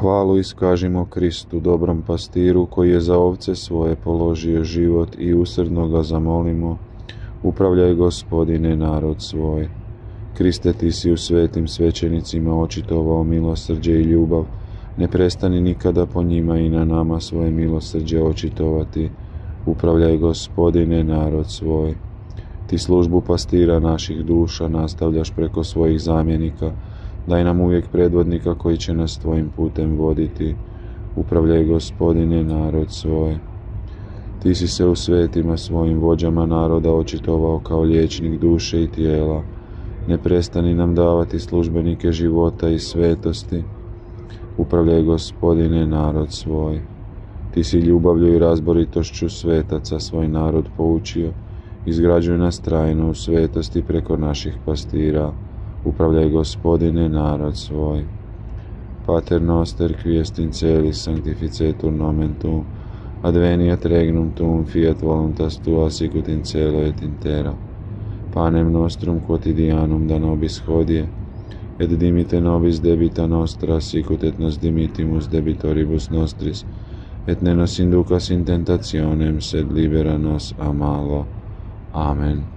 Hvalu iskažimo Kristu, dobrom pastiru, koji je za ovce svoje položio život, i usrdno ga zamolimo: upravljaj, Gospodine, narod svoj. Kriste, ti si u svetim svećenicima očitovao milosrđe i ljubav, ne prestani nikada po njima i na nama svoje milosrđe očitovati. Upravljaj, Gospodine, narod svoj. Ti službu pastira naših duša nastavljaš preko svojih zamjenika. Daj nam uvijek predvodnika koji će nas tvojim putem voditi. Upravljaj, Gospodine, narod svoj. Ti si se u svetima svojim vođama naroda očitovao kao liječnik duše i tijela. Ne prestani nam davati službenike života i svetosti. Upravljaj, Gospodine, narod svoj. Ti si ljubavlju i razboritošću svetaca svoj narod poučio. Izgrađuj nas trajno u svetosti preko naših pastira. Upravljaj, Gospodine, narod svoj. Pater noster, qui est in celis, sanctificetur nomen tuum, adveniat regnum tuum, fiat voluntas tua, sicut in cielo et in terra. Panem nostrum quotidianum da nobis hodie, et dimite nobis debita nostra, sicut et nos dimitimus debitoribus nostris, et ne nos inducas in tentationem, sed libera nos a malo. Amen.